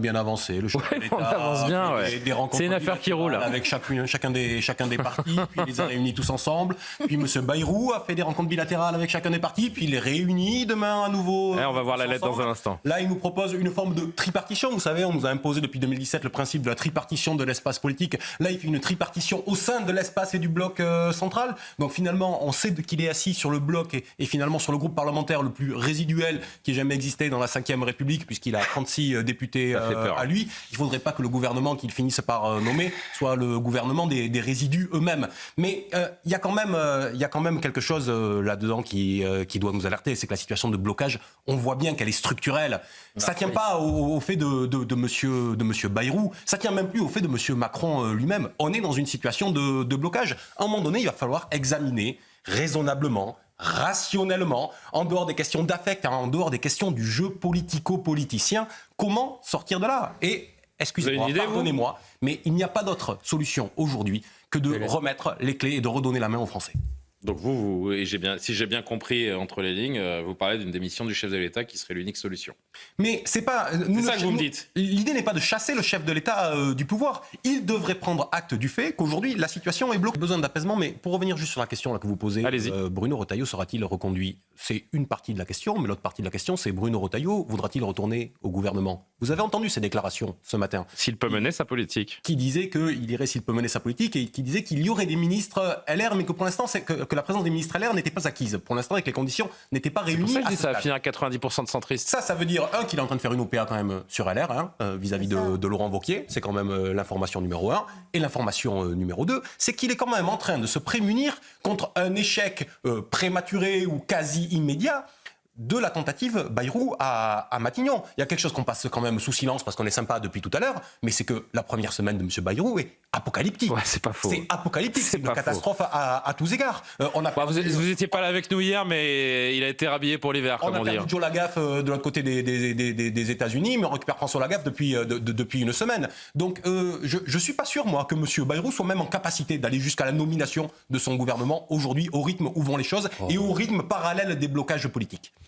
Bien avancé, le chef de l'État on avance bien, a fait ouais. des rencontres C'est une affaire qui roule. avec chacun des partis, puis il les a réunis tous ensemble. Puis M. Bayrou a fait des rencontres bilatérales avec chacun des partis, puis il les réunit demain à nouveau. On va voir la tous lettre dans ensemble. un instant. Là, il nous propose une forme de tripartition. Vous savez, on nous a imposé depuis 2017 le principe de la tripartition de l'espace politique. Là, il fait une tripartition au sein de l'espace et du bloc central. Donc finalement, on sait qu'il est assis sur le bloc et finalement sur le groupe parlementaire le plus résiduel qui ait jamais existé dans la Ve République, puisqu'il a 36 députés à lui. Il ne faudrait pas que le gouvernement qu'il finisse par nommer soit le gouvernement des résidus eux-mêmes. Mais il y a quand même quelque chose là-dedans qui doit nous alerter, c'est que la situation de blocage, on voit bien qu'elle est structurelle. Ça ne tient pas au fait de monsieur Bayrou, ça ne tient même plus au fait de monsieur Macron lui-même. On est dans une situation de blocage. À un moment donné, il va falloir examiner raisonnablement, rationnellement, en dehors des questions d'affect, en dehors des questions du jeu politico-politicien, comment sortir de là. Et, excusez-moi, pardonnez-moi, mais il n'y a pas d'autre solution aujourd'hui que de remettre les clés et de redonner la main aux Français. Donc vous et si j'ai bien compris entre les lignes, vous parlez d'une démission du chef de l'État qui serait l'unique solution. Mais c'est pas... C'est ça que vous me dites. L'idée n'est pas de chasser le chef de l'État du pouvoir. Il devrait prendre acte du fait qu'aujourd'hui, la situation est bloquée. Besoin d'apaisement, mais pour revenir juste sur la question là, que vous posez, Bruno Retailleau sera-t-il reconduit ? C'est une partie de la question, mais l'autre partie de la question, c'est Bruno Retailleau voudra-t-il retourner au gouvernement ? Vous avez entendu ces déclarations ce matin. S'il peut mener sa politique. Qui disait qu'il irait s'il peut mener sa politique et qui disait qu'il y aurait des ministres LR, mais que pour l'instant, que la présence des ministres LR n'était pas acquise. Pour l'instant, et que les conditions n'étaient pas réunies. C'est pour ça que je dis ça va finir à 90% de centristes. Ça veut dire, qu'il est en train de faire une OPA quand même sur LR, vis-à-vis de Laurent Wauquiez. C'est quand même l'information numéro 1. Et l'information numéro 2, c'est qu'il est quand même en train de se prémunir contre un échec prématuré ou quasi immédiat de la tentative Bayrou à Matignon. Il y a quelque chose qu'on passe quand même sous silence parce qu'on est sympa depuis tout à l'heure, mais c'est que la première semaine de M. Bayrou est apocalyptique. Ouais, c'est pas faux. C'est apocalyptique, c'est une catastrophe à tous égards. Vous étiez pas là avec nous hier, mais il a été rhabillé pour l'hiver, on comme a on dit. perdu Joe Lagaffe de l'autre côté des États-Unis, mais on récupère François Lagaffe depuis une semaine. Donc je suis pas sûr, moi, que M. Bayrou soit même en capacité d'aller jusqu'à la nomination de son gouvernement aujourd'hui, au rythme où vont les choses et au rythme parallèle des blocages politiques.